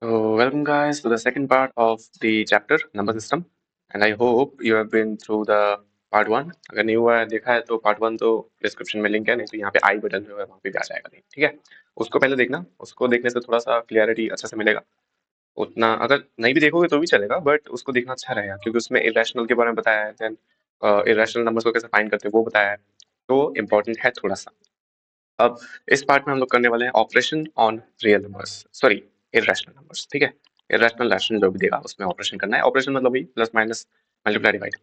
So, welcome guys to the second part of the chapter number system, and I hope you have been through the part one. अगर नहीं हुआ है देखा है तो part one तो डिस्क्रिप्शन में लिंक है, नहीं तो यहाँ पे आई बटन जो है वहाँ पे भी आ जाएगा लिंक. ठीक है, उसको पहले देखना. उसको देखने से थोड़ा सा क्लियरिटी अच्छे से मिलेगा. उतना अगर नहीं भी देखोगे तो भी चलेगा, बट उसको देखना अच्छा रहेगा क्योंकि उसमें इरेशनल के बारे में बताया है, देन इरेशनल नंबर्स को कैसे फाइंड करते हैं वो बताया है, तो इम्पोर्टेंट है थोड़ा सा. अब इस पार्ट में हम लोग करने वाले हैं operation on real numbers, sorry irrational numbers. ठीक है, इरेशनल रैशनल जो भी देगा उसमें ऑपरेशन करना है. ऑपरेशन मतलब वही प्लस माइनस मल्टीप्लाई डिवाइड.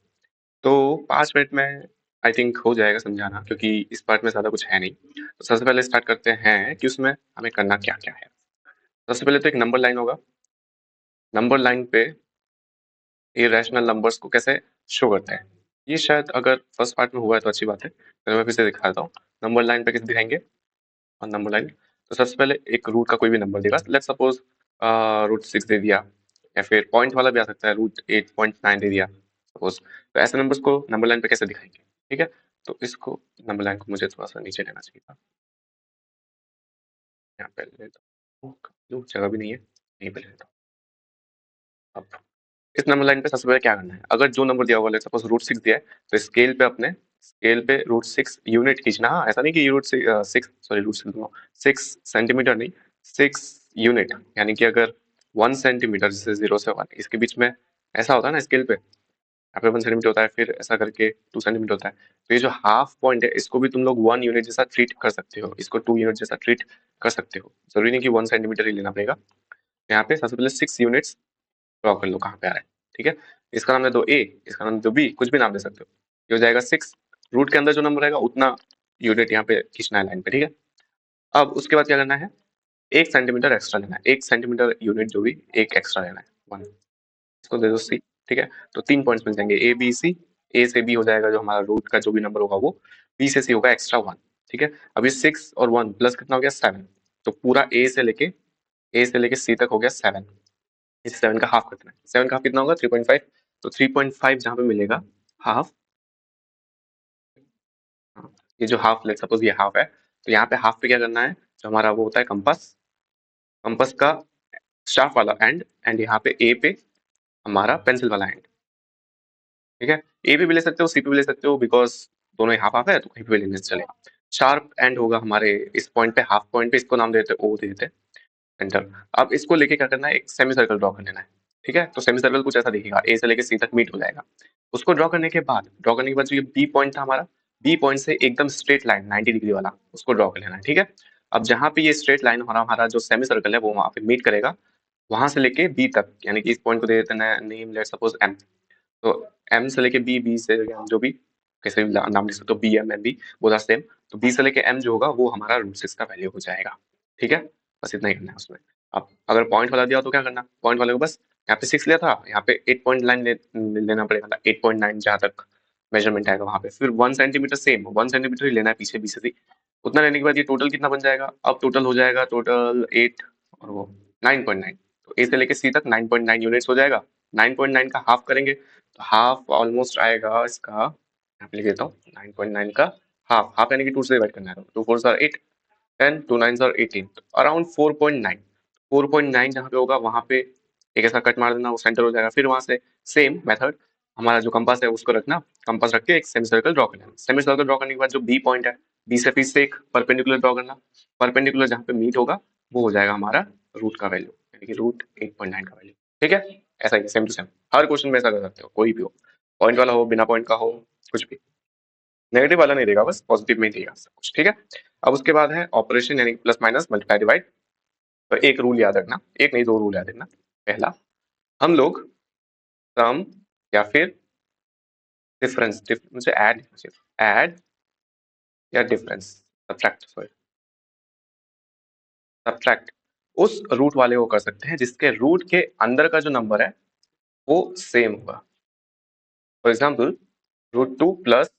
तो 5 मिनट में आई थिंक हो जाएगा समझाना, क्योंकि इस पार्ट में ज्यादा कुछ है नहीं. तो सबसे पहले स्टार्ट करते हैं कि उसमें हमें करना क्या क्या है. सबसे पहले तो एक नंबर लाइन होगा. नंबर लाइन पे इरेशनल नंबर्स को कैसे शो करते हैं, ये शायद अगर फर्स्ट पार्ट में हुआ है तो अच्छी बात है, तो मैं फिर से दिखा देता हूँ. नंबर लाइन पे कैसे दिखाएंगे और नंबर लाइन. तो सबसे पहले एक रूट का कोई भी नंबर देगा. लेट्स सपोज √6 दे दिया, या फिर पॉइंट वाला भी आ सकता है, √8.9 दे दिया सपोज. तो ऐसे नंबर्स को नंबर लाइन पे कैसे दिखाएंगे. ठीक है, तो इसको नंबर लाइन को मुझे थोड़ा सा नीचे लेना चाहिए था. यहाँ पे ले लेता हूँ, जगह भी नहीं है, यहीं पे ले लेता हूँ. अब इस नंबर लाइन पे सबसे पहले क्या करना है, अगर जो नंबर दिया होगा लेट्स सपोज √6 दिया है, तो स्केल पे अपने स्केल पे √6 यूनिट खींचना. हाँ, ऐसा नहीं कि √6 सेंटीमीटर नहीं, 6 यूनिट. यानी कि अगर 1 सेंटीमीटर, जैसे 0 से 1 इसके बीच में ऐसा होता है ना स्केल पे, यहाँ पे 1 सेंटीमीटर होता है, फिर ऐसा करके 2 सेंटीमीटर होता है. तो ये जो हाफ पॉइंट है इसको भी तुम लोग 1 यूनिट जैसा ट्रीट कर सकते हो, इसको 2 यूनिट जैसा ट्रीट कर सकते हो. जरूरी नहीं कि 1 सेंटीमीटर ही लेना पड़ेगा. यहाँ पे सबसे पहले 6 यूनिट्स ड्रॉ कर लो कहाँ पे आ रहा है. ठीक है, इसका नाम दे दो ए, इसका नाम दे दो बी, कुछ भी नाम दे सकते हो. ये हो जाएगा 6. रूट के अंदर जो नंबर रहेगा उतना यूनिट यहाँ पे खींचना है लाइन पे. ठीक है, अब उसके बाद क्या करना है, 1 सेंटीमीटर एक्स्ट्रा लेना है. 1 सेंटीमीटर यूनिट जो भी एक एक्स्ट्रा लेना है, 1. इसको दे दो सी. ठीक है, तो 3 पॉइंट्स मिल जाएंगे ए बी सी. ए से बी हो जाएगा जो हमारा रूट का जो भी नंबर होगा वो, बी से सी होगा एक्स्ट्रा 1. ठीक है, अभी 6 और 1 प्लस कितना हो गया 7. तो पूरा ए से लेके सी तक हो गया 7. इस 7 का हाफ कितना है, 7 का हाफ कितना होगा 3.5. तो 3.5 जहां पे मिलेगा हाफ, ये जो हाफ लेट सपोज ये हाफ है, तो यहाँ पे हाफ पे क्या करना है, जो हमारा वो होता है कंपास, कंपास का शार्प वाला एंड, एंड यहाँ पे ए पे हमारा पेंसिल वाला एंड. ठीक है, ए पे भी ले सकते हो, सी पे भी ले सकते हो, बिकॉज दोनों ही हाफ हाफ है तो कहीं पे भी लेने से चलेगा. शार्प एंड होगा हमारे इस पॉइंट पे, हाफ पॉइंट पे, इसको नाम देते हैं ओ दे देते हैं, एंटर. अब इसको लेके क्या करना है, एक सेमी सर्कल ड्रॉ कर लेना है. ठीक है, तो सेमी सर्कल कुछ ऐसा दिखेगा, ए से लेके सी तक मीट हो जाएगा. उसको ड्रॉ करने के बाद जो ये बी पॉइंट था हमारा, बी पॉइंट से एकदम स्ट्रेट लाइन 90 डिग्री वाला उसको ड्रॉ कर लेना है. ठीक है, अब जहां पे ये स्ट्रेट लाइन हमारा जो सेमी सर्कल है वो वहां पे मीट करेगा, वहां से लेके बी तक, यानी कि इस पॉइंट को दे देते हैं नेम, लेट सपोज एम. तो एम से लेके बी, बी से जो भी कैसे भी नाम लिख सकते हो, B M M B both are same. तो बी से लेके एम जो होगा वो हमारा √6 का वैल्यू हो जाएगा. ठीक है, बस इतना ही करना है उसमें. अब अगर पॉइंट वाला दिया तो क्या करना, पॉइंट वाले को बस यहाँ पे 6 लिया था, यहाँ पे 8.9 लेना पड़ेगा. 8.9 जहाँ तक मेजरमेंट आएगा वहां पे, फिर 1 सेंटीमीटर, सेम 1 सेंटीमीटर ही लेना है पीछे बी से सी. उतना लेने के बाद ये टोटल कितना बन जाएगा, अब टोटल हो जाएगा टोटल 8 और वो 9.9. तो ए से लेके सी तक 9.9 यूनिट्स हो जाएगा. 9.9 का हाफ करेंगे तो हाफ ऑलमोस्ट आएगा इसका, यहाँ पे लिख देता हूँ 9.9 का हाफ. हाफ यानी कि 2 से डिवाइड करना है, तो 2 4 8, 10 2 9 18, अराउंड 4.9. 4.9 जहाँ पे होगा वहां पे एक ऐसा कट मार देना, वो सेंटर हो जाएगा. फिर वहां से सेम मेथड, हमारा जो कंपास है उसको रखना, कंपास रख के एक सेमी सर्कल ड्रॉ कर लेना. सेमी सर्कल ड्रॉ करने के बाद जो बी पॉइंट है, बी से फिर से एक परपेंडिकुलर ड्रॉ करना. परपेंडिकुलर जहाँ पे मीट होगा वो हो जाएगा हमारा रूट का वैल्यू, यानी कि √8.9 का वैल्यू. ठीक है, ऐसा ही सेम टू सेम हर क्वेश्चन में ऐसा कर सकते हो, कोई भी हो, पॉइंट वाला हो, बिना पॉइंट का हो, कुछ भी. नेगेटिव वाला नहीं देगा, बस पॉजिटिव में ही देगा सब कुछ. ठीक है, अब उसके बाद है ऑपरेशन, यानी प्लस माइनस मल्टीप्लाई डिवाइड. तो एक रूल याद रखना, एक नहीं 2 रूल याद रखना. पहला, हम लोग सम या फिर डिफरेंस, मुझे ऐड या डिफरेंस, सब्ट्रैक्ट, सॉरी सब्ट्रैक्ट, उस रूट वाले को कर सकते हैं जिसके रूट के अंदर का जो नंबर है वो सेम होगा. फॉर एग्जाम्पल √2 प्लस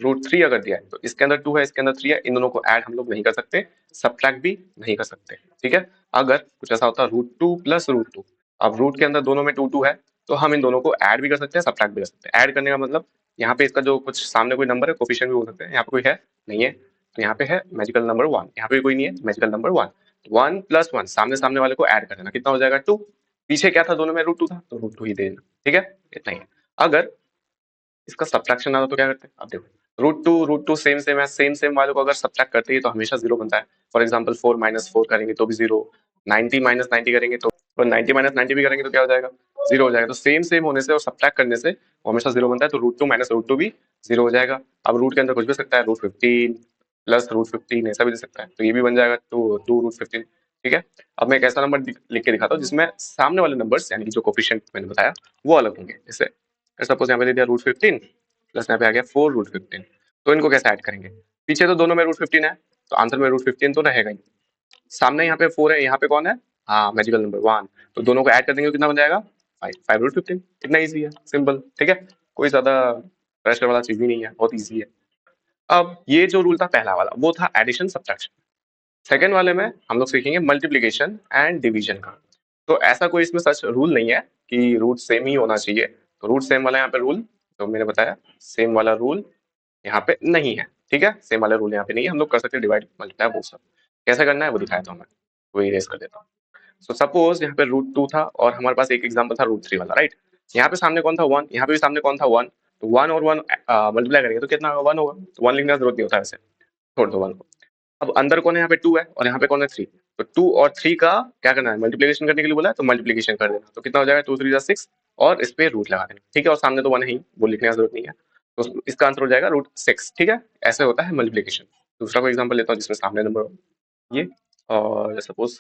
√3 अगर दिया है तो इसके अंदर 2 है, इसके अंदर 3 है, इन दोनों को ऐड हम लोग नहीं कर सकते, सब्ट्रैक्ट भी नहीं कर सकते. ठीक है, अगर कुछ ऐसा होता है √2 प्लस √2, अब रूट के अंदर दोनों में 2 2 है, तो हम इन दोनों को ऐड भी कर सकते हैं, सब्ट्रैक्ट भी कर सकते हैं. ऐड करने का मतलब यहाँ पे इसका जो कुछ सामने कोई नंबर है, कोफिशिएंट भी हो सकते हैं, यहाँ पे कोई है नहीं है, तो यहाँ पे है मैजिकल नंबर 1, यहाँ पे कोई नहीं है मैजिकल नंबर 1. 1 + 1 सामने सामने वाले को ऐड कर देना, कितना हो जाएगा 2। पीछे क्या था दोनों में, √2 था, तो √2 ही दे देना, ठीक है, इतना ही है। अगर इसका सब्ट्रैक्शन आता तो क्या करते हैं, अब देखो √2 सेम सेम है, सेम सेम वालों को अगर सब्ट्रैक्ट करते हैं तो हमेशा 0 बनता है। फॉर एग्जांपल 4 - 4 करेंगे तो भी 0, 90 - 90 करेंगे तो, और 90 - 90 भी करेंगे तो क्या हो जाएगा, 0 हो जाएगा। तो सेम सेम होने से और सब्ट्रैक्ट करने से वो हमेशा 0 बनता है, तो √2 - √2 भी 0 हो जाएगा। अब रूट के अंदर कुछ भी सकता है, √15 + √15 ऐसा भी दे सकता है, तो ये भी बन जाएगा 2 √15, ठीक है। अब मैं एक ऐसा नंबर लिख के दिखाता हूँ जिसमें सामने वाले नंबर्स यानी कि जो कोफिशिएंट मैंने बताया वो अलग होंगे। जैसे सपोज यहाँ पे दे दिया √15 प्लस यहाँ पे आ गया 4 √15, तो इनको कैसे ऐड करेंगे, पीछे तो दोनों में √15 है, तो आंसर में √15 तो रहेगा ही। सामने यहाँ पे 4 है, यहाँ पे कौन है, हाँ मैजिकल नंबर 1, तो दोनों को ऐड कर देंगे, कितना बन जाएगा 5 √15। कितना ईजी है, सिंपल, ठीक है, कोई ज्यादा प्रेशर वाला चीज भी नहीं है, बहुत ईजी है। अब ये जो रूल था पहला वाला वो था एडिशन सब्ट्रैक्शन। सेकेंड वाले में हम लोग सीखेंगे मल्टीप्लीकेशन एंड डिवीजन का। तो ऐसा कोई इसमें सच रूल नहीं है कि रूट सेम ही होना चाहिए, तो रूट सेम वाला यहाँ पे रूल तो मैंने बताया सेम वाला रूल यहाँ पे नहीं है, ठीक है, सेम वाला रूल यहाँ पे नहीं है, हम लोग कर सकते हैं डिवाइड मल्टीप्लाई वो सब। कैसे करना है वो दिखाया था मैं, वो इरेज कर देता हूँ। सो सपोज यहाँ पे √2 था और हमारे पास एक एग्जांपल था √3 वाला, राइट। यहाँ पे सामने कौन था 1, यहाँ पे भी सामने कौन था 1, तो 1 और 1 मल्टीप्लाई करेंगे तो कितना होगा 1 होगा, तो 1 लिखने की जरूरत नहीं होता है वैसे, छोड़ दो 1 को। अब अंदर कौन है, यहाँ पे 2 है और यहाँ पे कौन है 3, तो 2 और 3 का क्या करना है, मल्टीप्लिकेशन करने के लिए बोला है तो मल्टीप्लिकेशन कर देना, तो कितना हो जाएगा 2 3 जा 6 और इस पे रूट लगा देना, ठीक है, और सामने तो 1 है ही, वो लिखने की जरूरत नहीं है, तो इसका आंसर हो जाएगा √6, ठीक है। ऐसे होता है मल्टीप्लिकेशन। दूसरा कोई एग्जांपल लेता हूँ जिसमें सामने नंबर हो ये, और सपोज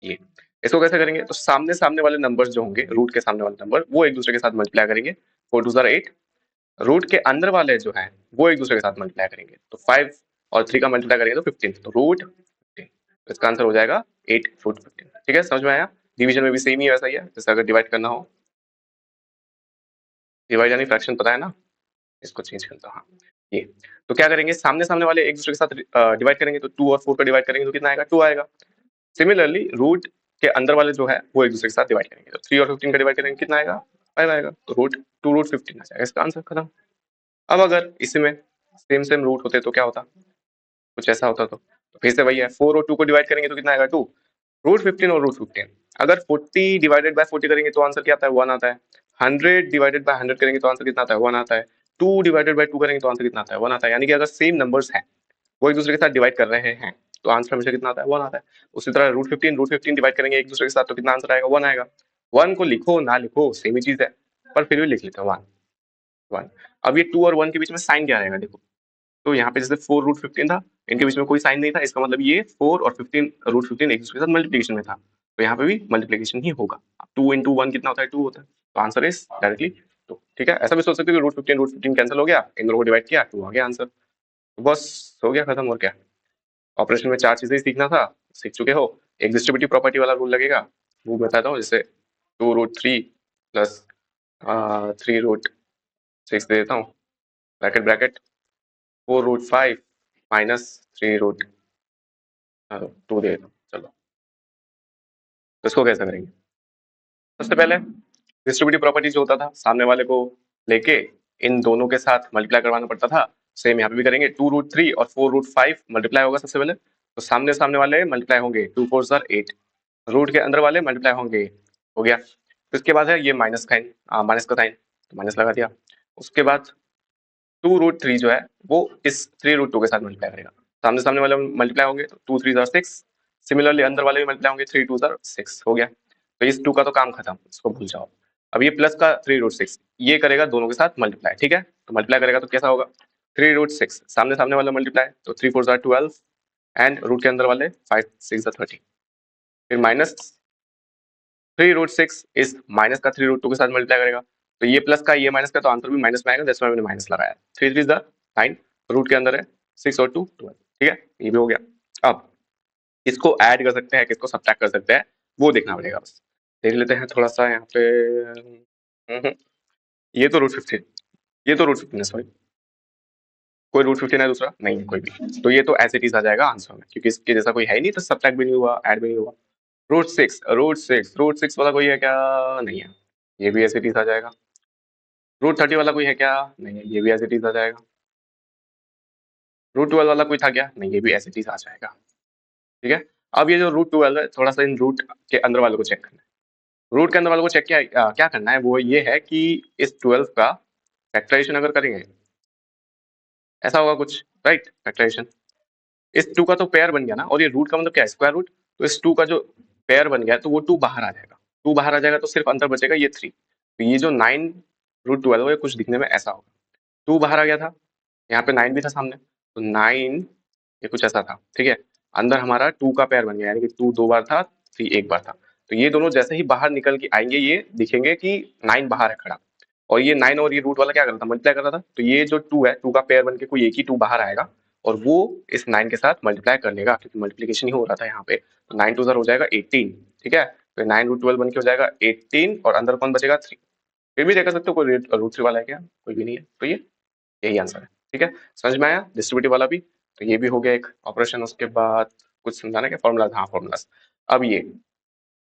ये, इसको कैसे करेंगे, तो सामने सामने वाले नंबर्स जो होंगे रूट के सामने वाले नंबर वो एक दूसरे के साथ मल्टीप्लाई करेंगे, 4 2 8, रूट के अंदर वाले जो है वो एक दूसरे के साथ मल्टीप्लाई करेंगे, तो 5 और 3 का मल्टीप्लाई करेंगे तो 15, तो √15, तो इसका आंसर हो जाएगा 8 √15, ठीक है, समझ में आया। डिवीजन में भी सेम ही वैसा ही है, जैसे अगर डिवाइड करना हो, डिवाइड यानी फ्रैक्शन पता है ना, इसको चेंज करता हूँ, हाँ ये, तो क्या करेंगे सामने सामने वाले एक दूसरे के साथ डिवाइड करेंगे, तो 2 और 4 का डिवाइड करेंगे तो कितना आएगा 2 आएगा। सिमिलरली रूट के अंदर वाले जो है वो एक दूसरे के साथ डिवाइड करेंगे, तो 3 और 15 का डिवाइड करेंगे कितना आएगा 5 आएगा, तो √2 √15 आ जाएगा, इसका आंसर खत्म। अब अगर इसमें सेम सेम रूट होते तो क्या होता, कुछ ऐसा होता तो फिर से वही है, 4 और 2 को डिवाइड करेंगे तो कितना आएगा 2, √15 और √15, अगर 40 डिवाइडेड बाय 40 करेंगे तो आंसर क्या आता है 1 आता है, 100 डिवाइडेड बाय 100 करेंगे तो आंसर कितना आता है 1 आता है, 2 डिवाइडेड बाय 2 करेंगे तो आंसर कितना आता है 1 आता है, यानी कि अगर सेम नंबर्स हैं वो एक दूसरे के साथ डिवाइड कर रहे हैं तो आंसर हमेशा कितना आता है 1 आता है। उसी तरह √15 डिवाइड करेंगे एक दूसरे के साथ तो कितना आंसर आएगा 1 आएगा। 1 को लिखो ना लिखो सेम ही चीज है, पर फिर भी लिख लेते हैं 1 1। अब ये 2 और 1 के बीच में साइन क्या रहेगा देखो, तो यहाँ पे जैसे 4 √15 था, इनके बीच में कोई साइन नहीं था, इसका मतलब ये 4 और 15 √15 एक दूसरे के साथ मल्टीप्लिकेशन में था, तो यहाँ पे भी मल्टीप्लिकेशन ही होगा। 2 × 1 कितना होता है 2 होता है, तो आंसर इज डायरेक्टली 2, ठीक है। ऐसा भी सोच सकते हो कि √15 कैंसिल हो गया, इन दोनों को डिवाइड किया 2 आ गया आंसर, तो बस हो गया खत्म, और क्या। ऑपरेशन में 4 चीजें ही सीखना था, सीख चुके हो। एक डिस्ट्रीब्यूटिव प्रॉपर्टी वाला रूल लगेगा, वो बताता हूँ, जैसे 2 √3 प्लस 3 √6 दे देता हूँ, ब्रैकेट ब्रैकेट 4 √5 माइनस 3 √2 दे देता हूँ। चलो तो इसको कैसे करेंगे, सबसे पहले डिस्ट्रीब्यूटिव प्रॉपर्टी जो होता था सामने वाले को लेके इन दोनों के साथ मल्टीप्लाई करवाना पड़ता था, सेम यहाँ पे भी करेंगे। 2 √3 और 4 √5 मल्टीप्लाई होगा सबसे पहले, तो सामने सामने वाले मल्टीप्लाई होंगे, 2 4 जार 8, रूट के अंदर वाले मल्टीप्लाई होंगे, हो गया। तो इसके बाद है ये माइनस का माइनस का साइन, तो माइनस लगा दिया। उसके बाद 2 √3 जो है वो इस 3 √2 के साथ मल्टीप्लाई करेगा, सामने सामने वाले मल्टीप्लाई होंगे, तो 2 3 जार 6, सिमिलरली अंदर वाले भी मल्टीप्लाई होंगे, 3 2 जार 6, हो गया। तो इस 2 का तो काम खत्म, इसको भूल जाओ। अब ये प्लस का 3 √6 ये करेगा दोनों के साथ मल्टीप्लाई, ठीक है, तो मल्टीप्लाई करेगा तो कैसा होगा 3 √6, सामने सामने वाला मल्टीप्लाई, तो 3 4 जार 12 एंड रूट के अंदर वाले 5 6 जार 30, फिर माइनस 3 √6 इस माइनस का 3 √2 के साथ मल्टीप्लाई करेगा, तो ये प्लस का ये माइनस का, तो आंसर भी माइनस में आएगा, दैट्स व्हाई मैंने माइनस लगाया। 3 3 9, रूट के अंदर है 6 और 2 12, ठीक है, ये भी हो गया। अब इसको ऐड कर सकते हैं, किसको सब्ट्रैक्ट कर सकते हैं वो देखना पड़ेगा, बस देख लेते हैं थोड़ा सा यहाँ पे। ये तो √15, ये तो √15 है, सॉरी कोई √15 है दूसरा नहीं है कोई भी, तो ये तो एज इट इज आ जाएगा आंसर में, क्योंकि इसके जैसा कोई है ही नहीं, तो सब्ट्रैक्ट भी नहीं हुआ ऐड भी नहीं हुआ। √6 वाला कोई है क्या, नहीं है, ये भी एज इट इज आ जाएगा। √30 वाला कोई है क्या, नहीं है, ये भी एज इट इज आ जाएगा। √12 वाला कोई था क्या, नहीं, ये भी एज इट इज आ जाएगा, ठीक है। अब ये जो रूट 12 है, थोड़ा सा इन रूट के अंदर वालों को चेक करना है। रूट के अंदर वालों को चेक क्या करना है, वो ये है कि इस 12 का फैक्टराइजेशन अगर करेंगे ऐसा होगा कुछ, राइट। फैक्टराइजेशन इस 2 का तो पेयर बन गया ना, और ये रूट का मतलब क्या है, स्क्वायर रूट। तो इस 2 का जो पेयर बन गया तो वो 2 बाहर आ जाएगा। 2 बाहर आ जाएगा तो सिर्फ अंदर बचेगा ये 3। तो ये जो 9 रूट 12 है कुछ दिखने में ऐसा होगा। 2 बाहर आ गया था, यहाँ पे 9 भी था सामने, तो 9 ये कुछ ऐसा था, ठीक है। अंदर हमारा 2 का पेयर बन गया, यानी कि 2 2 बार था, 3 एक बार था। तो ये दोनों जैसे ही बाहर निकल के आएंगे ये दिखेंगे कि 9 बाहर है खड़ा, और ये 9 और ये रूट वाला क्या कर रहा था, मल्टीप्लाई कर रहा था। तो ये जो 2 है, 2 का पेयर बन के कोई एक ही 2 बाहर आएगा और वो इस 9 के साथ मल्टीप्लाई कर लेगा, क्योंकि मल्टीप्लीकेशन ही हो रहा था यहाँ पे। तो 9 2 हो जाएगा 18, ठीक है। तो 9 रूट 12 बन के हो जाएगा 18, और अंदर कौन बचेगा, 3। फिर भी देख सकते हो कोई रूट 3 वाला है क्या, कोई भी नहीं है। तो ये यही आंसर है, ठीक है। समझ में आया डिस्ट्रीब्यूटिव वाला भी। तो ये भी हो गया एक ऑपरेशन। उसके बाद कुछ समझाना क्या, फॉर्मूला, हाँ फॉर्मूलाज। अब ये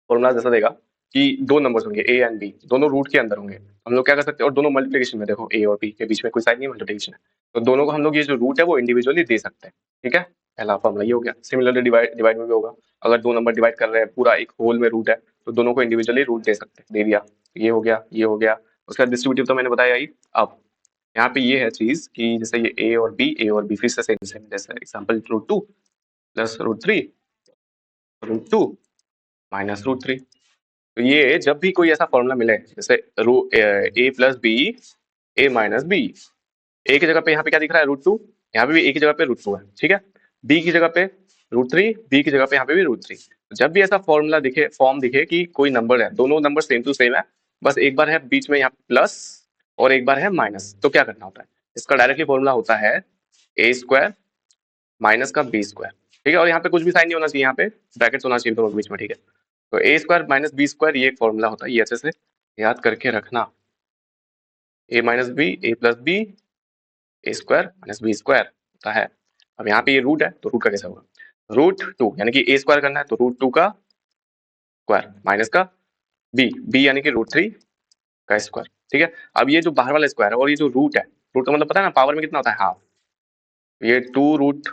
फॉर्मूला जैसा देगा कि 2 नंबर्स होंगे ए एंड बी, दोनों रूट के अंदर होंगे, हम लोग क्या कर सकते हैं, और दोनों मल्टीप्लिकेशन में, देखो ए और बी के बीच में कोई साइन नहीं, मल्टीप्लिकेशन है। तो दोनों को हम लोग ये जो रूट है वो इंडिविजुअली दे सकते हैं, ठीक है। पहला फॉर्मूला ये हो गया। सिमिलरली डिवाइड डिवाइड में भी होगा, अगर 2 नंबर डिवाइड कर रहे हैं, पूरा एक होल में रूट है, तो दोनों को इंडिविजुअली रूट दे सकते हैं, दे दिया। ये हो गया, ये हो गया। उसके बाद डिस्ट्रीब्यूटिव तो मैंने बताया ही। अब यहाँ पे ये है चीज कि जैसे ये ए और बी फिर से सेम सेम, जैसे example root 2 plus root 3 root 2 minus root 3। तो ये जब भी कोई ऐसा फॉर्मूला मिले, जैसे ए प्लस बी ए माइनस बी, ए की जगह पे यहाँ पे क्या दिख रहा है, रूट 2, यहाँ पे भी ए की जगह पे रूट 2 है, ठीक है। बी की जगह पे रूट 3, बी की जगह पे यहाँ पे भी रूट 3। जब भी ऐसा फॉर्मूला दिखे, फॉर्म दिखे कि कोई नंबर है, दोनों नंबर सेम टू सेम है, बस एक बार है बीच में यहाँ प्लस और एक बार है माइनस, तो क्या करना होता है, इसका डायरेक्टली फॉर्मूला होता है ए स्क्वायर माइनस का बी स्क्वायर, ठीक है। और यहाँ पे कुछ भी साइन नहीं होना चाहिए, यहाँ पे ब्रैकेट्स होना चाहिए दोनों के बीच में, ठीक है। तो ए स्क्वायर माइनस बी स्क्वायर ये एक फॉर्मूला होता है, ये अच्छे से याद करके रखना। ए माइनस बी ए प्लस बी ए स्क्वायर माइनस बी स्क्वायर होता है। अब यहाँ पे ये रूट है, तो रूट का कैसे होगा, रूट 2 यानी कि ए स्क्वायर करना है, तो रूट 2 का स्क्वायर माइनस का बी, बी यानी कि रूट 3 का स्क्वायर, ठीक है। अब ये जो बाहर वाला स्क्वायर है और ये जो रूट है, रूट का मतलब पता है ना, पावर में कितना होता है, हाफ। ये 2 रूट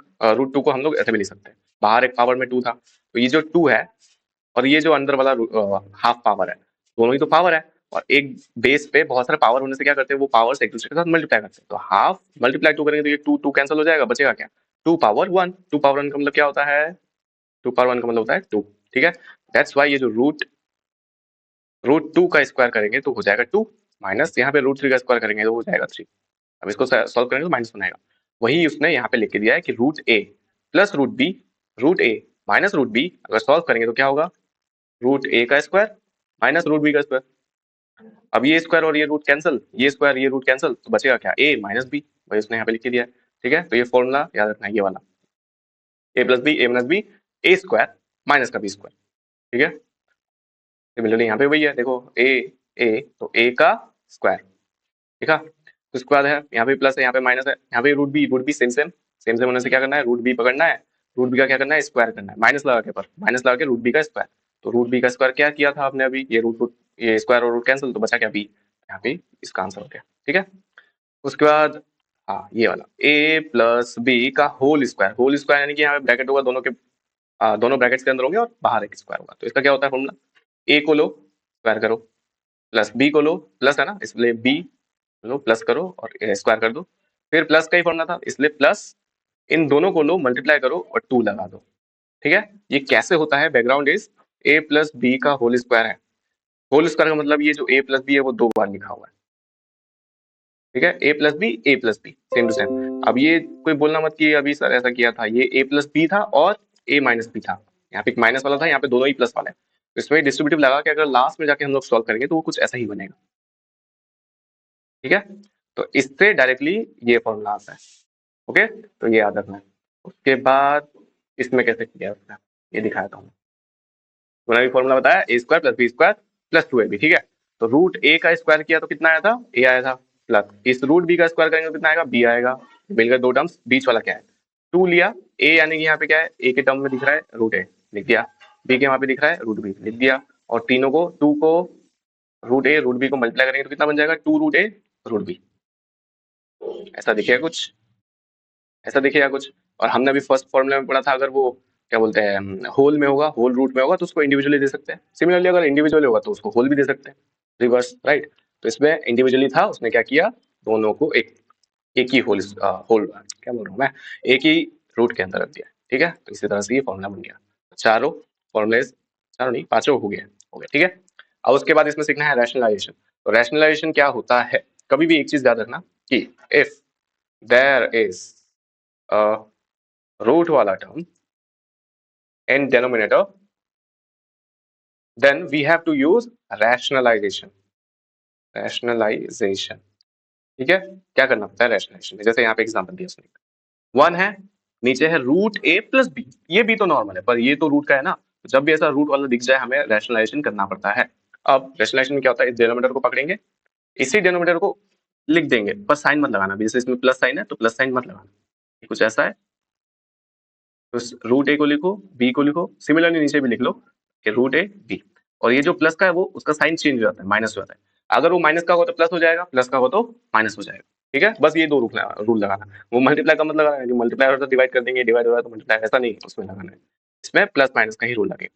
2 को हम लोग ऐसे भी लिख सकते हैं, बाहर एक पावर में 2 था, तो ये जो 2 है और ये जो अंदर वाला हाफ पावर है, दोनों ही तो पावर है। और एक बेस पे बहुत सारे पावर होने से क्या करते हैं, वो पावर्स एक दूसरे के साथ मल्टीप्लाई करते हैं। तो हाफ मल्टीप्लाई 2 करेंगे तो ये 2 2 कैंसिल हो जाएगा, बचेगा क्या, 2 पावर 1। 2 पावर 1 का मतलब क्या होता है, 2 पावर 1 का मतलब होता है 2, ठीक है। दैट्स वाई ये जो रूट 2 का स्क्वायर करेंगे तो हो जाएगा 2, माइनस यहाँ पे रूट 3 का स्क्वायर करेंगे तो हो जाएगा 3। अब इसको सॉल्व करेंगे तो माइनस बनाएगा। वही उसने यहाँ पे लिख के दिया है कि रूट ए प्लस रूट ए माइनस रूट बी, अगर सॉल्व करेंगे तो क्या होगा, रूट ए का स्क्वायर माइनस रूट बी का स्क्वायर। अब ये स्क्वायर और ये रूट कैंसिल, ये स्क्वायर ये रूट कैंसिल, तो बचेगा क्या, ए माइनस बी, वही उसने यहाँ पे लिख के दिया है, ठीक है। तो ये फॉर्मूला याद रखना है, ये वाला ए प्लस बी ए माइनस बी ए स्क्वायर माइनस का बी स्क्वायर, ठीक है। सिमिलरली यहाँ पे वही है, देखो ए तो ए का स्क्वायर, ठीक है। तो उसके बाद है यहाँ पे प्लस है, यहाँ पे माइनस है, यहाँ पे root B same same same same होने से क्या करना है, रूट बी पकड़ना है, रूट बी का क्या करना है, स्क्वायर करना है, माइनस लगा के, पर माइनस लगा के रूट बी का स्क्वायर। तो रूट बी का स्क्वायर क्या किया था आपने अभी, ये रूट रूट ये स्क्वायर और रूट कैंसिल, तो बचा क्या बी, यहाँ पे इसका आंसर हो गया, ठीक है। उसके बाद हाँ ये वाला ए प्लस बी का होल स्क्वायर यानी कि यहाँ पे ब्रैकेट होगा, दोनों के दोनों ब्रैकेट्स के अंदर होंगे और बाहर एक स्क्वायर होगा। तो इसका क्या होता है फॉर्मूला, ए को लो स्क्वायर करो, प्लस बी को लो, प्लस है ना इसलिए बी लो प्लस करो और स्क्वायर कर दो, फिर प्लस का ही फॉर्मूला था इसलिए प्लस, इन दोनों को लो मल्टीप्लाई करो और 2 लगा दो, ठीक है। ये कैसे होता है, background is a plus B का होल स्क्वायर है। होल स्क्वायर का मतलब ये जो ए प्लस बी है वो 2 बार लिखा हुआ है, ठीक है। A plus B same to same. अब ये कोई बोलना मत कि अभी सर ऐसा किया था, ये ए प्लस बी था और ए माइनस बी था, यहाँ पे एक माइनस वाला था, यहाँ पे दोनों ही प्लस वाला है। तो इसमें डिस्ट्रीब्यूटिव लगा के अगर लास्ट में जाके हम लोग सॉल्व करेंगे तो वो कुछ ऐसा ही बनेगा, ठीक है। तो इससे डायरेक्टली ये फॉर्मूला आता है, ओके। तो ये याद रखना है। उसके बाद इसमें कैसे किया है उसने, ये दिखाया था मैंने, फॉर्मूला बताया A square plus B square plus 2ab, ठीक है। तो रूट ए का स्क्वायर किया तो कितना आया था, ए आया था, प्लस इस रूट बी का स्क्वायर करेंगे तो कितना आएगा, बी आएगा। मिलकर दो टर्म्स, बीच वाला क्या है 2 लिया, ए यानी कि यहाँ पे क्या है, ए के टर्म में दिख रहा है रूट ए लिख दिया, बी के वहां पे दिख रहा है रूट बी लिख दिया, और तीनों को 2 को रूट ए रूट बी को मल्टीप्लाई करेंगे तो कितना बन जाएगा, 2 रूट ए रूट बी। ऐसा दिखेगा कुछ, ऐसा दिखेगा कुछ। और हमने अभी फर्स्ट फॉर्मूले में पढ़ा था, अगर वो क्या बोलते हैं होल में होगा, होल रूट में होगा तो उसको इंडिविजुअली दे सकते हैं। सिमिलरली अगर इंडिविजुअली होगा तो उसको होल भी दे सकते हैं, रिवर्स, राइट। तो इसमें इंडिविजुअली था, उसने क्या किया, दोनों को एक ही होल होल क्या बोल रहा हूँ मैं, एक ही रूट के अंदर रख दिया, ठीक है। तो इसी तरह से ये फॉर्मूला बन गया। चारों फॉर्मूले, चारों नहीं पांचों हो गए, ठीक है। अब उसके बाद इसमें सीखना है रैशनलाइजेशन। तो रैशनलाइजेशन क्या होता है, कभी भी एक चीज याद रखना कि if there is a root वाला term in denominator then we have to use rationalization, rationalization, ठीक है। क्या करना पड़ता है रैशनलाइजेशन में, जैसे यहाँ पे एग्जांपल दिया उसने, वन है, नीचे है रूट ए प्लस बी, ये भी तो नॉर्मल है पर ये तो रूट का है ना, तो जब भी ऐसा रूट वाला दिख जाए हमें रैशनलाइजेशन करना पड़ता है। अब रैशनलाइजेशन में क्या होता है, इस डिनोमिनेटर को पकड़ेंगे, इसी डिनोमिनेटर को लिख देंगे, पर साइन मत लगाना, जैसे इसमें प्लस साइन है तो प्लस साइन मत लगाना, कुछ ऐसा है। तो रूट ए को लिखो, बी को लिखो, सिमिलरली नीचे भी लिख लो कि रूट ए बी, और ये जो प्लस का है वो उसका साइन चेंज हो जाता है, माइनस हो जाता है। अगर वो माइनस का हो तो प्लस हो जाएगा, प्लस का हो तो माइनस हो जाएगा, ठीक है। बस ये दो रूल लगाना। वो मल्टीप्लाई का मतलब लगाना है, जो मल्टीप्लाई होता है डिवाइड कर देंगे, डिवाइड हो रहा है तो मल्टीप्लाई, ऐसा नहीं उसमें लगाना है, इसमें प्लस माइनस का ही रूल लगेगा।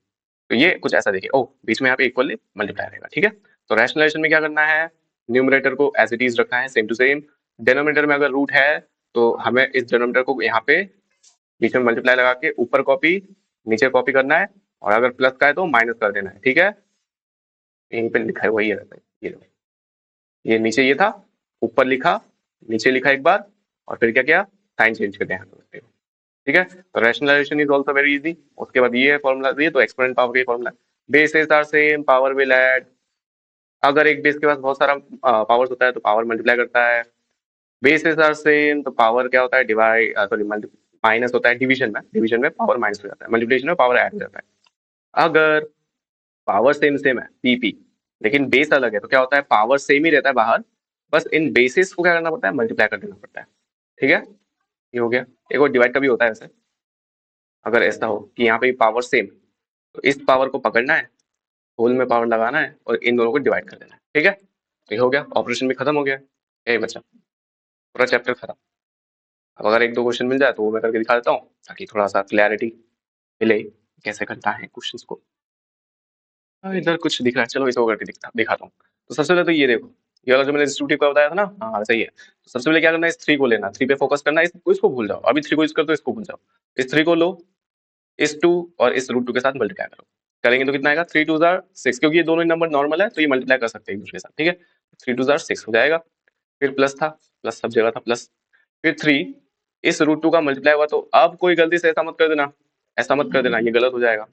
तो ये कुछ ऐसा देखिए, ओ बीच में यहाँ पे इक्वली मल्टीप्लाई रहेगा, ठीक है। तो रैशनलाइजेशन में क्या करना है, न्यूमरेटर को एज इट इज रखना है सेम टू सेम, डिनोमिनेटर में अगर रूट है तो हमें इस डिनोमिनेटर को यहाँ पे बीच में मल्टीप्लाई लगा के ऊपर कॉपी नीचे कॉपी करना है, और अगर प्लस का है तो माइनस कर देना है, ठीक है। यहीं पे लिखा है वही रहता है, ये नीचे ये था, ऊपर लिखा, नीचे लिखा एक बार, और फिर क्या किया, साइन चेंज कर दिया, ठीक है। तो rationalization is also very easy. उसके बाद ये फॉर्मूला, ये तो एक्सपोनेंट पावर का formula, bases are same, power will add. अगर एक बेस के पास बहुत सारा पावर्स होता है तो पावर मल्टीप्लाई करता है, बेसेस आर सेम तो पावर क्या होता है, डिवाइड, सॉरी माइनस होता है डिवीजन में, डिवीजन में पावर माइनस हो जाता है, मल्टीप्लिकेशन में पावर ऐड हो जाता है। अगर पावर सेम सेम है पीपी, लेकिन बेस अलग है, तो क्या होता है, पावर सेम ही रहता है बाहर, बस इन बेसिस को क्या करना पड़ता है, मल्टीप्लाई कर देना पड़ता है, ठीक है। ये हो गया। एक और डिवाइड का भी होता है वैसे, अगर ऐसा हो कि यहाँ पे पावर सेम, तो इस पावर को पकड़ना है, होल में पावर लगाना है और इन दोनों को डिवाइड कर देना है, ठीक है। तो ये हो गया, ऑपरेशन भी खत्म हो गया, ए बच्चा, पूरा चैप्टर खत्म। अब अगर एक दो क्वेश्चन मिल जाए तो वो मैं करके दिखा देता हूँ, ताकि थोड़ा सा क्लैरिटी मिले कैसे करता है क्वेश्चंस को। इधर कुछ दिख रहा है, चलो इसको करके दिखाता हूँ। तो सबसे पहले तो ये देखो, ये वाला जो मैंने डिस्ट्रीब्यूटिव का बताया था ना, हाँ सही है। तो सबसे पहले क्या करना है, इस थ्री को लेना, थ्री पे फोकस करना है, इसको भूल जाओ, अभी थ्री को यूज कर दो, इसको भूल जाओ। इस थ्री को लो, इस टू और इस रूट टू के साथ मल्टीप्लाई करो, करेंगे तो कितना आएगा, थ्री टू जार सिक्स, क्योंकि ये दोनों ही नंबर नॉर्मल है तो ये मल्टीप्लाई कर सकते हैं एक दूसरे के साथ, ठीक है। थ्री टू जार सिक्स हो जाएगा, फिर प्लस था, प्लस सब जगह था प्लस, फिर थ्री, इस रूट टू का मल्टीप्लाई हुआ, तो अब कोई गलती से ऐसा मत कर देना, ऐसा मत कर देना, ये गलत हो जाएगा।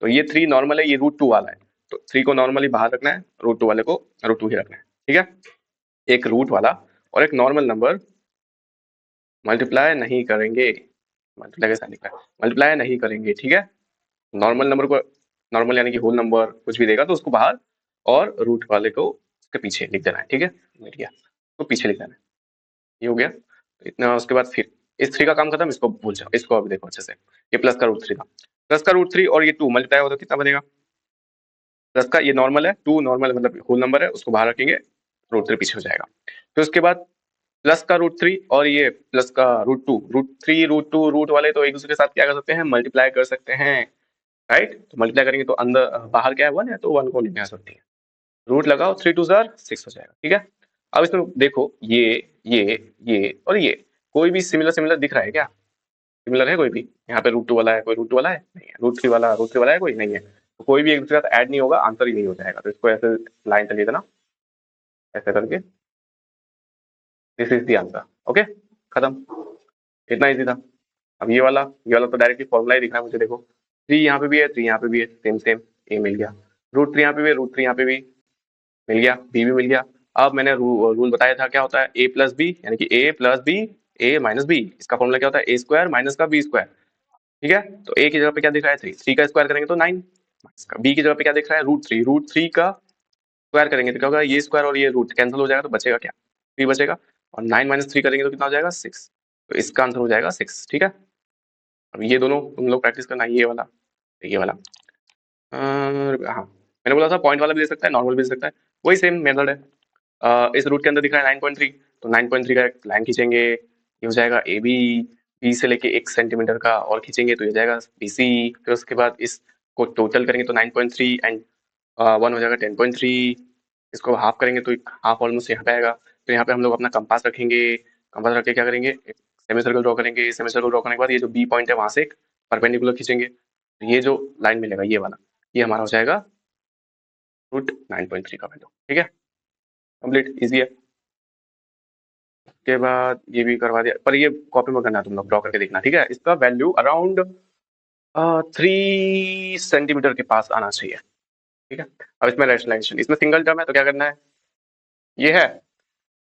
तो ये थ्री नॉर्मल है, ये रूट टू वाला है, तो थ्री को नॉर्मली बाहर रखना है, रूट टू वाले को रूट टू ही रखना है, ठीक है। एक रूट वाला और एक नॉर्मल नंबर मल्टीप्लाई नहीं करेंगे, मल्टीप्लाई कैसा लिखा है, मल्टीप्लाई नहीं करेंगे, ठीक है। नॉर्मल नंबर को, नॉर्मल यानी कि होल नंबर कुछ भी देगा तो उसको बाहर, और रूट वाले को उसके पीछे लिख देना है, ठीक है, मिल गया, तो पीछे लिख देना है, ये हो गया। तो इतना, उसके बाद फिर इस थ्री का काम खत्म, इसको भूल जाओ, इसको अभी देखो अच्छे से, ये प्लस का रूट थ्री था, प्लस का रूट थ्री और ये टू मल्टीप्लाई हो तो कितना बनेगा, प्लस का ये नॉर्मल है, टू नॉर्मल मतलब होल नंबर है, उसको बाहर रखेंगे, रूट थ्री पीछे हो जाएगा। फिर उसके बाद प्लस का रूट थ्री और ये प्लस का root two, root three root two root वाले तो एक दूसरे के साथ क्या कर सकते हैं, मल्टीप्लाई कर सकते हैं, राइट। तो मल्टीप्लाई करेंगे तो अंदर बाहर क्या है, वन है, तो वन को लेके आ सकती है, रूट लगाओ, थ्री टू जार सिक्स हो जाएगा, ठीक है। अब इसमें देखो ये और ये कोई भी सिमिलर सिमिलर दिख रहा है क्या, सिमिलर है कोई भी, यहाँ पे रूट टू वाला है, कोई रूट टू वाला है नहीं है, रूट थ्री वाला है कोई नहीं है, तो कोई भी एक दूसरे के साथ ऐड नहीं होगा, आंसर ही नहीं हो जाएगा। तो इसको ऐसे लाइन चलिए देना, ऐसे करके, this is the answer, okay, खत्म, इतना इजी था। अब ये वाला तो डायरेक्टली फॉर्मुला ही दिख रहा है मुझे, देखो थ्री यहाँ पे भी है, थ्री यहाँ पे भी है, सेम सेम, ए मिल गया, रूट थ्री यहाँ पे भी है, रूट थ्री यहाँ पे भी मिल गया, बी भी मिल गया। अब मैंने रूल बताया था क्या होता है, ए प्लस बी, यानी कि ए प्लस बी, ए माइनस बी, इसका फॉर्मूला क्या होता है, ए स्क्वायर माइनस का बी स्क्वायर, ठीक है। तो ए की जगह पे क्या दिख रहा है, थ्री, थ्री का स्क्वायर करेंगे तो नाइन, बी की जगह पे क्या दिख रहा है, रूट थ्री का स्क्वायर करेंगे तो क्या होगा, ये स्क्वायर और ये रूट कैंसिल हो जाएगा, तो बचेगा क्या, थ्री बचेगा, और नाइन माइनस थ्री करेंगे तो कितना हो जाएगा, सिक्स, तो इसका आंसर हो जाएगा सिक्स, ठीक है। अब ये दोनों तुम लोग प्रैक्टिस करना, ये वाला, ये वाला, हाँ मैंने बोला था पॉइंट वाला भी दे सकता है, नॉर्मल भी दे सकता है, वही सेम मेथड है। इस रूट के अंदर दिख रहा है 9.3, तो 9.3 का एक लाइन खींचेंगे, ये हो जाएगा ए बी, बी से लेके 1 सेंटीमीटर का और खींचेंगे तो ये जाएगा BC। फिर उसके बाद इसको टोटल करेंगे तो 9.3 एंड 1 हो जाएगा 10.3। इसको हाफ करेंगे तो हाफ ऑलमोस्ट यहाँ पे आएगा। तो यहाँ पे हम लोग अपना कंपास रखेंगे। कंपास रख के क्या करेंगे, एक सेमी सर्कल ड्रॉ करेंगे। सेमी सर्कल ड्रॉ करने के बाद ये जो बी पॉइंट है वहां से एक परपेंडिकुलर खींचेंगे। तो ये जो लाइन मिलेगा ये वाला, ये हमारा हो जाएगा √9.3 का वैल्यू। ठीक है, कंप्लीट, इजी है। उसके बाद ये भी करवा दिया, पर ये कॉपी में करना, तुम लोग ड्रॉ करके देखना। ठीक है, इसका वैल्यू अराउंड 3 सेंटीमीटर के पास आना चाहिए। ठीक है, अब इसमें रैशनलाइजेशन, इसमें सिंगल टर्म है तो क्या करना है, ये है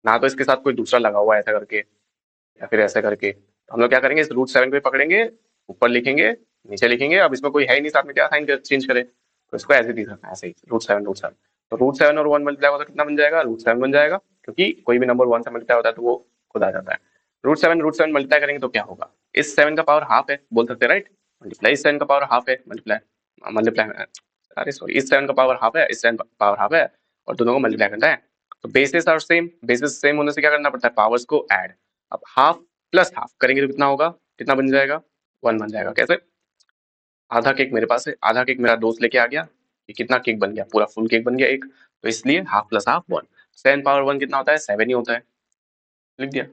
ना, तो इसके साथ कोई दूसरा लगा हुआ है ऐसा करके या फिर ऐसा करके, तो हम लोग क्या करेंगे, इस √7 पे पकड़ेंगे, ऊपर लिखेंगे, नीचे लिखेंगे। अब इसमें कोई है ही नहीं साथ में, क्या साइन चेंज करे, तो इसको ऐसे ही रखना है, ऐसे ही √7 तो √7 और 1 मल्टीप्लाई होता है कितना बन जाएगा, √7 बन जाएगा, क्योंकि कोई भी नंबर 1 से मल्टीप्लाई होता है तो वो खुद आ जाता है। √7 मल्टीप्लाई करेंगे तो क्या होगा, इस 7 का पावर हाफ है बोल सकते हैं, राइट, मल्टीप्लाई इस 7 का पावर हाफ है, मल्टीप्लाई मल्टीप्लाई अरे सॉरी, इस 7 का पावर हाफ है, इस 7 का पावर हाफ है, और दोनों को मल्टीप्लाई करना है। तो basis are same, basis same होने से क्या करना पड़ता है, पावर्स को ऐड। अब हाफ प्लस हाफ करेंगे तो कितना होगा, कितना बन जाएगा, 1 बन जाएगा। कैसे, आधा केक मेरे पास है, आधा केक मेरा दोस्त लेके आ गया, ये कितना केक बन गया, पूरा फुल केक बन गया एक, तो इसलिए हाफ प्लस हाफ 1। 7 पावर 1 कितना होता है, 7 ही होता है, लिख दिया,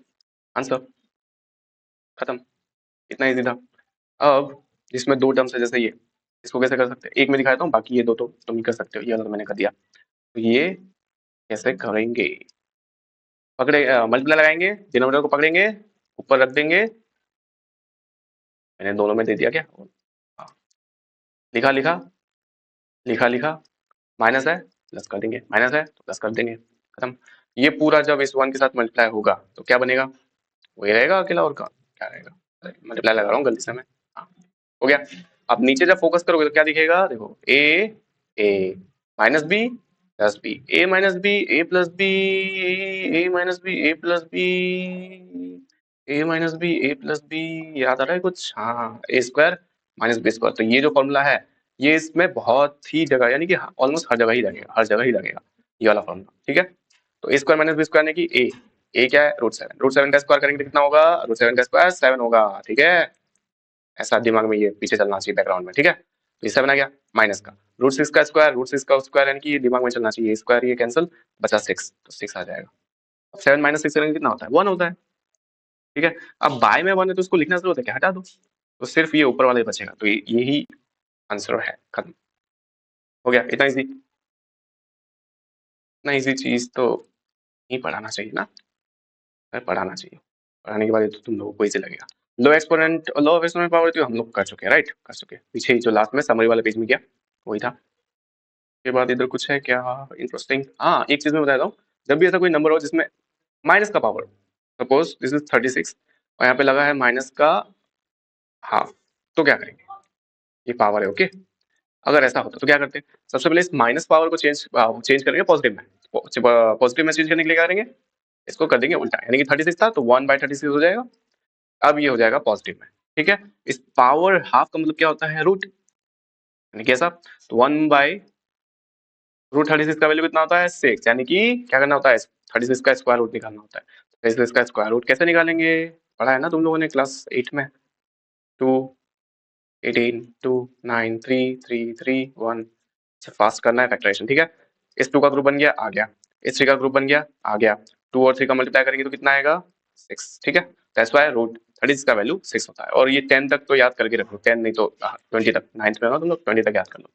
आंसर खत्म, इतना इजी था। अब जिसमें 2 टर्म्स है जैसे ये, इसको कैसे कर सकते हैं, एक में दिखाता हूँ, बाकी ये 2 तो तुम ही कर सकते हो, ये वाला तो मैंने कर दिया। तो ये कैसे करेंगे, पकड़े मल्टीप्लाई लगाएंगे, डिनोमिनेटर को पकड़ेंगे, ऊपर रख देंगे, मैंने दोनों में दे दिया क्या, हाँ, लिखा लिखा लिखा लिखा, माइनस है प्लस कर देंगे, माइनस है तो प्लस कर देंगे, खत्म। ये पूरा जब इस 1 के साथ मल्टीप्लाई होगा तो क्या बनेगा, वही रहेगा अकेला, और क्या रहेगा, मल्टीप्लाई लगा रहा हूँ गलती से मैं, हाँ, हो गया। अब नीचे जब फोकस करोगे तो क्या दिखेगा, देखो ए माइनस बी प्लस बी, ए माइनस बी ए प्लस बी, ए माइनस बी ए प्लस बी, ए माइनस बी ए प्लस बी, याद आ रहा है कुछ, हाँ, ए स्क्वायर माइनस बी स्क्वायर। तो ये जो फॉर्मूला है ये इसमें बहुत ही जगह, यानी कि ऑलमोस्ट हर जगह ही लगेगा, हर जगह ही लगेगा ये वाला फॉर्मूला। ठीक है, तो ए स्क्वायर माइनस बी स्क्वायर ने की ए क्या है, √7 का स्क्वायर करेंगे तो कितना होगा, √7 का स्क्वायर 7 होगा। ठीक है, ऐसा दिमाग में ये पीछे चलना चाहिए बैकग्राउंड में। ठीक है, तो ये 7 आ गया, माइनस का √6 का स्क्वायर, √6 का स्क्वायर यानी कि ये दिमाग में चलना चाहिए, स्क्वायर ये कैंसिल, बचा 6, तो 6 आ जाएगा। अब 7 माइनस 6 करेंगे कितना होता है, 1 होता है। ठीक है, अब बाय में 1 है तो इसको लिखना जरूरत है क्या, हटा दो, तो सिर्फ ये ऊपर वाला ही बचेगा, तो यही आंसर है, खत्म हो गया। इतना इजी, इतना इजी चीज तो नहीं पढ़ाना चाहिए ना, पढ़ाना चाहिए, पढ़ाने के बाद ये तो तुम लोगों को इजी लगेगा। लो एक्सपोनेंट पावर तो हम लोग कर चुके हैं, राइट, कर चुके हैं, पीछे ही जो लास्ट में समरी वाले पेज में किया वही था। के बाद इधर कुछ है क्या इंटरेस्टिंग, हाँ, एक चीज मैं बताता हूँ, जब भी ऐसा कोई नंबर हो जिसमें माइनस का पावर, सपोज दिस इज 36 और यहाँ पे लगा है माइनस का हाफ, तो क्या करेंगे, ये पावर है, ओके। अगर ऐसा होता तो क्या करते, सबसे पहले इस माइनस पावर को चेंज करेंगे पॉजिटिव में, पॉजिटिव में चेंज करने के लिए क्या करेंगे, इसको कर देंगे उल्टा, यानी कि 36 था तो 1/36 हो जाएगा, अब ये हो जाएगा पॉजिटिव में। ठीक है, इस पावर हाफ का मतलब क्या होता है, रूट, यानी कि ऐसा, तो 1/√36 का वैल्यू कितना होता है, 6, यानी कि क्या करना होता है, 36 का स्क्वायर रूट निकालना होता है। 36 का स्क्वायर रूट कैसे निकालेंगे, पढ़ा है ना तुम लोगों ने क्लास 8 में, 2 18 2 9 3 3 3 1, फास्ट करना है फैक्टराइजेशन। ठीक है, इस 2 का ग्रुप बन गया, आ गया, इस 3 का ग्रुप बन गया, आ गया, 2 और 3 का मल्टीप्लाई करेंगे तो कितना आएगा, 6। ठीक है, दैट्स व्हाई √36 का वैल्यू 6 होता है। और ये 10 तक तो याद करके रखो, 10 नहीं तो 20 तक, 9th में हो तुम लोग, 20 तक याद कर लो,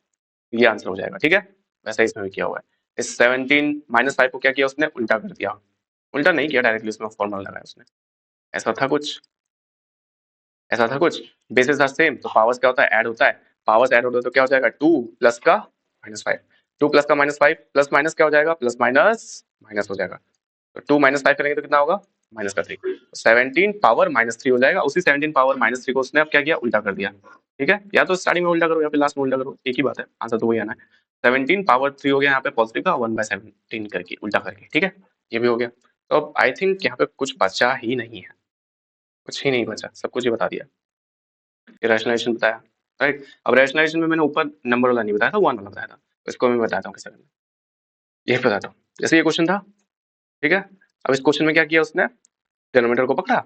ये आंसर हो जाएगा। ठीक है, वैसा इसमें भी किया हुआ है। इस 17 -5 को क्या किया उसने, उल्टा कर दिया, उल्टा नहीं किया, डायरेक्टली उसमें फॉर्मूला लगाया उसने, ऐसा था कुछ, ऐसा था कुछ। बेसिस आर सेम तो पावर्स क्या होता है, ऐड होता है, पावर्स ऐड होता है तो क्या हो जाएगा, 2 प्लस का -5, 2 प्लस का -5, प्लस माइनस क्या हो जाएगा, प्लस माइनस माइनस हो जाएगा, तो 2 -5 करेंगे तो कितना होगा, -3, 17 पावर -3 हो जाएगा। उसी 17 पावर -3 को उसने अब क्या किया, उल्टा कर दिया। ठीक है, या तो स्टार्टिंग में उल्टा करो या फिर लास्ट में उल्टा करो, एक ही बात है, आंसर तो वही आना है। 17 पावर 3 हो गया यहाँ पे पॉजिटिव का, 1/17 करके उल्टा करके। ठीक है, ये भी हो गया। तो अब आई थिंक यहाँ पे कुछ बचा ही नहीं है, कुछ ही नहीं बचा, सब कुछ ही बता दिया, रैशनलाइजेशन बताया, राइट। अब रैशनलाइजेशन में मैंने ऊपर नंबर वाला नहीं बताया था, 1 वाला बताया था, तो इसको मैं बताता हूँ कैसे करना, ये बताता हूँ। जैसे ये क्वेश्चन था, ठीक है, अब इस क्वेश्चन में क्या किया उसने, डिनोमिनेटर को पकड़ा,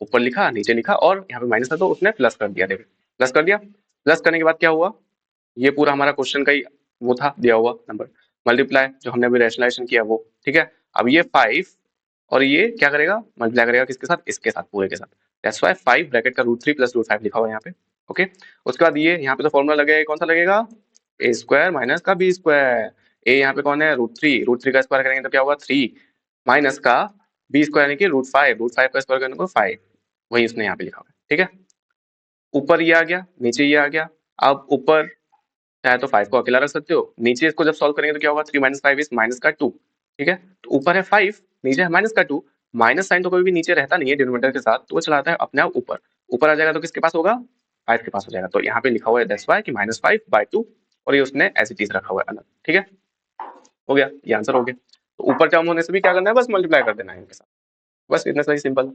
ऊपर लिखा नीचे लिखा और यहाँ पे माइनस था तो उसने प्लस कर दिया। देखो प्लस कर दिया। प्लस करने के बाद क्या हुआ, ये पूरा हमारा क्वेश्चन का ही वो था दिया हुआ नंबर, मल्टीप्लाई जो हमने अभी रैशनलाइजेशन किया वो। ठीक है, अब ये 5 और ये क्या करेगा, मल्टीप्लाई करेगा किसके साथ, इसके साथ, पूरे के साथ। दैट्स व्हाई 5 ब्रैकेट का √3 प्लस √5 लिखा हुआ है यहाँ पे। ओके, उसके बाद ये यहाँ पे तो फॉर्मूला लगेगा, कौन सा लगेगा, ए स्क्वायर माइनस का बी स्क्वायर। ए यहाँ पे कौन है, √3 का स्क्वायर करेंगे तो क्या होगा 3 माइनस का बी स्क्वायर यानी कि √5 का स्क्वायर करने को 5, वही उसने यहाँ पे लिखा हुआ है। ठीक है, ऊपर ये आ गया नीचे ये आ गया। अब ऊपर चाहे तो 5 को अकेला रख सकते हो, नीचे इसको जब सॉल्व करेंगे तो क्या होगा, 3 माइनस 5 इज माइनस का 2। ठीक है, तो ऊपर है 5 नीचे है माइनस का 2। माइनस साइन तो कभी भी नीचे रहता नहीं है डिनोमिनेटर के साथ, तो वो चलाता है अपने आप ऊपर। ऊपर आ जाएगा तो किसके पास होगा, 5 के पास हो जाएगा। तो यहाँ पे लिखा हुआ है दैट्स व्हाई कि -5/2 और ये उसने एज इट इज रखा हुआ है अलग। ठीक है, हो गया, ये आंसर हो गया। तो ऊपर टर्म होने से भी क्या करना है, बस मल्टीप्लाई कर देना है इनके साथ, बस इतना सही सिंपल।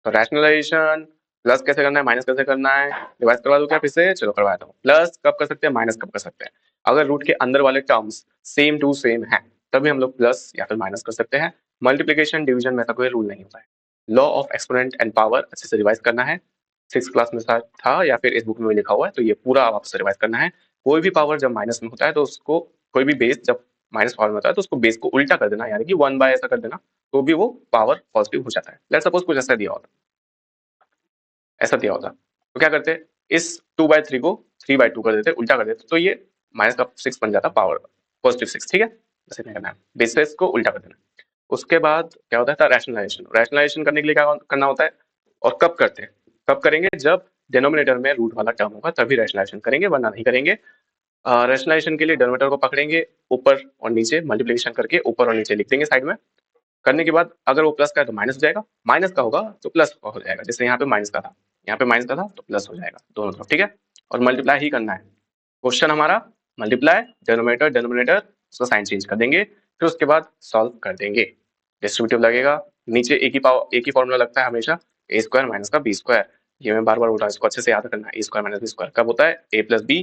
तो रैशनलाइजेशन प्लस कैसे करना है माइनस कैसे करना है, रिवाइज करवा दूं क्या फिर से, चलो करवाता हूँ। प्लस कब कर सकते हैं, माइनस कब कर सकते हैं, अगर रूट के अंदर वाले टर्म्स सेम टू सेम है तभी हम लोग प्लस या फिर माइनस कर सकते हैं। मल्टीप्लिकेशन डिवीजन में ऐसा कोई रूल नहीं होता है। Law of exponent and power अच्छे से रिवाइज करना है, 6 क्लास में था या फिर इस बुक में भी लिखा हुआ है, तो ये पूरा वापस से रिवाइज करना है। कोई भी पावर जब माइनस में होता है तो उसको, कोई भी बेस जब माइनस पावर में होता है तो उसको बेस को उल्टा कर देना, यानी कि 1 बाय ऐसा कर देना, तो भी वो पावर पॉजिटिव हो जाता है। लेट सपोज कुछ ऐसा दिया होता, ऐसा दिया होता तो क्या करते, इस 2/3 को 3/2 कर देते, उल्टा कर देते, तो ये माइनस का 6 बन जाता, पावर पॉजिटिव 6। ठीक है, बस इतना करना है, बेसिस को उल्टा कर देना। उसके बाद क्या होता है, रैशनलाइजेशन। रैशनलाइजेशन करने के लिए क्या करना होता है और कब करते हैं, कब करेंगे, जब डिनोमिनेटर में रूट वाला टर्म होगा तभी रैशनलाइजेशन करेंगे, वरना नहीं करेंगे। रैशनलाइजेशन के लिए डिनोमिनेटर को पकड़ेंगे, ऊपर और नीचे मल्टीप्लिकेशन करके ऊपर और नीचे लिख देंगे साइड में। करने के बाद अगर वो प्लस का है तो माइनस हो जाएगा, माइनस का होगा तो प्लस का हो जाएगा। जैसे यहाँ पे माइनस का था, यहाँ पे माइनस का था तो प्लस हो जाएगा दोनों तरफ। ठीक है, और मल्टीप्लाई ही करना है, क्वेश्चन हमारा मल्टीप्लाई डिनोमिनेटर डिनोमिनेटर, उसका साइन चेंज कर देंगे, फिर उसके बाद सॉल्व कर देंगे। डिस्ट्रीब्यूटिव लगेगा, नीचे एक ही पावर, एक ही फॉर्मूला लगता है हमेशा, ए स्क्वायर माइनस का बी स्क्वायर। ये मैं बार बार बोल रहा हूँ, इसको अच्छे से याद करना है, ए स्क्वायर माइनस बी स्क्वायर कब होता है, A plus B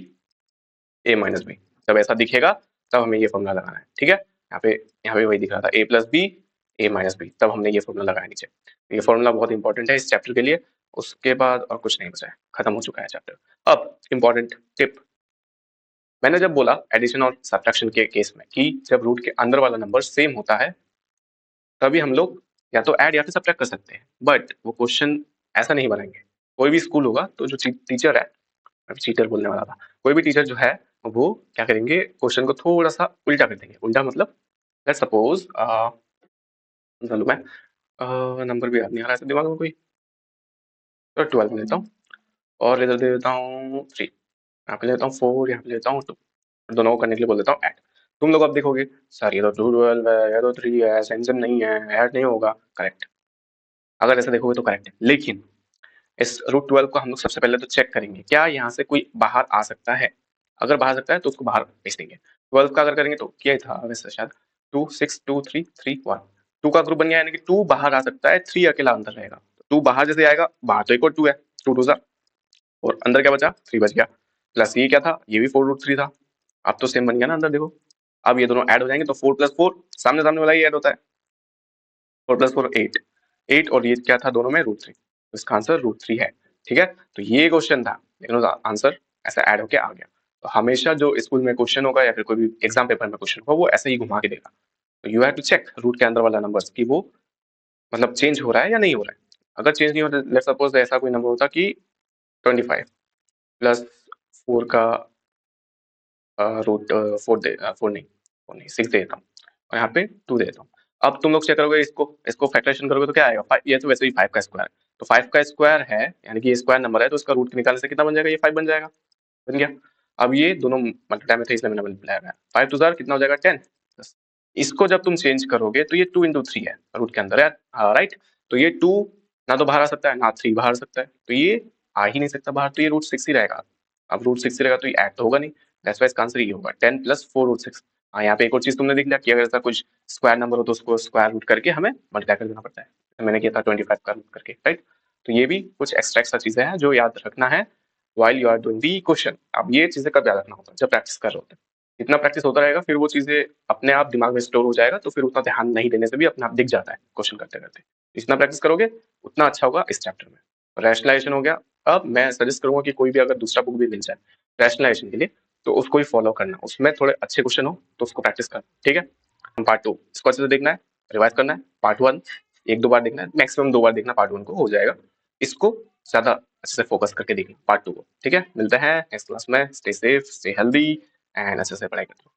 A minus B, जब ऐसा दिखेगा तब हमें ये फॉर्मूला लगाना है। ठीक है, यहाँ पे वही दिख रहा था, ए प्लस बी ए माइनस बी, तब हमने ये फॉर्मूला लगाया नीचे। ये फॉर्मूला बहुत इंपॉर्टेंट है इस चैप्टर के लिए। उसके बाद और कुछ नहीं बचा है, खत्म हो चुका है चैप्टर। अब इंपॉर्टेंट टिप, मैंने जब बोला एडिशन और सब्ट्रैक्शन के केस में कि जब रूट के अंदर वाला नंबर सेम होता है तभी हम लोग या तो ऐड या फिर सब्ट्रैक्ट कर सकते हैं, बट वो क्वेश्चन ऐसा नहीं बनाएंगे। कोई भी स्कूल होगा तो जो टीचर है, चीटर बोलने वाला था, कोई भी टीचर जो है वो क्या करेंगे, क्वेश्चन को थोड़ा सा उल्टा कर देंगे। उल्टा मतलब लेट्स सपोज मैं नंबर भी याद नहीं आ रहा है दिमाग में कोई, तो 12 में लेता हूँ और रिजल्ट दे देता हूँ 3, यहाँ पे लेता हूँ 4, यहाँ पे लेता हूँ 2, दोनों को करने के लिए बोल देता हूँ ऐड। तुम लोग अब देखोगे सर ये तो 12 है, ये तो 3 है, सेंसन नहीं है, ऐड नहीं होगा। करेक्ट, अगर ऐसा देखोगे तो करेक्ट है, लेकिन इस √12 को हम लोग सबसे पहले तो चेक करेंगे क्या यहाँ से कोई बाहर आ सकता है। अगर बाहर सकता है तो उसको बाहर भेज देंगे। 12 का अगर करेंगे तो क्या था वैसे, शायद 2 6 2 3 3 1, 2 का ग्रुप बन गया, यानी कि 2 बाहर आ सकता है, 3 अकेला अंदर रहेगा। 2 बाहर जैसे आएगा, बाहर तो एक और 2 है, 2 2 और अंदर क्या बचा, 3 बच गया। प्लस ये क्या था, ये भी 4√3 था। अब तो सेम बन गया ना अंदर, देखो अब ये दोनों ऐड हो जाएंगे तो 4 + 4 सामने सामने वाला ही ऐड होता है, 4 + 4 8, 8 और ये क्या था दोनों में √3, तो इसका आंसर √3 है। ठीक है, तो ये क्वेश्चन था लेकिन उसका आंसर ऐसा ऐड होके आ गया। तो हमेशा जो स्कूल में क्वेश्चन होगा या फिर कोई भी एग्जाम पेपर में क्वेश्चन होगा वो ऐसे ही घुमा के देगा। तो you have to check root के अंदर वाला नंबर्स की वो मतलब चेंज हो रहा है या नहीं हो रहा है। अगर चेंज नहीं हो रहा, लेट्स सपोज ऐसा कोई नंबर होता कि 25 प्लस 4 का रूट 4 नहीं 6 दे देता हूँ और यहाँ पे 2 दे देता हूँ। अब तुम लोग चेक करोगे इसको फैक्टराइजेशन करोगे तो क्या आएगा, ये तो वैसे भी 5 का स्क्वायर, तो 5 का स्क्वायर है यानी कि ये स्क्वायर नंबर है, तो इसका रूट निकालने से कितना बन जाएगा, ये 5 बन जाएगा, बन गया। अब ये दोनों मल्टीप्लाई में थे इसलिए मैंने मल्टीप्लाई लगाया, 5 2 जार कितना हो जाएगा 10। इसको जब तुम चेंज करोगे तो ये 2 × 3 है रूट के अंदर है, राइट। तो ये 2 ना तो बाहर आ सकता है ना 3 बाहर आ सकता है, तो ये आ ही नहीं सकता बाहर, तो ये √6 ही रहेगा। अब √6 ही रहेगा तो ये ऐड तो होगा नहीं, दैट्स व्हाई इसका आंसर ये होगा 10 + 4√6। हाँ, यहाँ पे एक और चीज तुमने देख लिया कि अगर ऐसा कुछ स्क्वायर नंबर हो तो उसको स्क्वायर रूट करके हमें मल्टीप्लाई कर देना पड़ता है, तो मैंने किया था 25 का रूट करके, राइट। तो ये भी कुछ एक्स्ट्रा चीजें हैं जो याद रखना है while you are doing the question. अब ये चीजें कब याद रखना होता है, जब प्रैक्टिस कर रहे होते हैं। जितना प्रैक्टिस होता रहेगा फिर वो चीजें अपने आप दिमाग में स्टोर हो जाएगा, तो फिर उतना ध्यान नहीं देने से भी अपने आप दिख जाता है क्वेश्चन करते करते। जितना प्रैक्टिस करोगे उतना अच्छा होगा इस चैप्टर में। रैशनलाइजेशन हो गया। अब मैं सजेस्ट करूंगा कि कोई भी अगर दूसरा बुक भी मिल जाए रैशनलाइजेशन के लिए तो उसको ही फॉलो करना, उसमें थोड़े अच्छे क्वेश्चन हो तो उसको प्रैक्टिस करना, ठीक है। पार्ट 2 इसको अच्छे से देखना है, रिवाइज करना है। पार्ट 1 1-2 बार देखना है, मैक्सिमम 2 बार देखना, पार्ट 1 को हो जाएगा। इसको ज्यादा अच्छे से फोकस करके देखना पार्ट 2 को, ठीक है। मिलते हैं नेक्स्ट क्लास में। Stay safe, stay healthy and अच्छे से पढ़ाई करते रहो।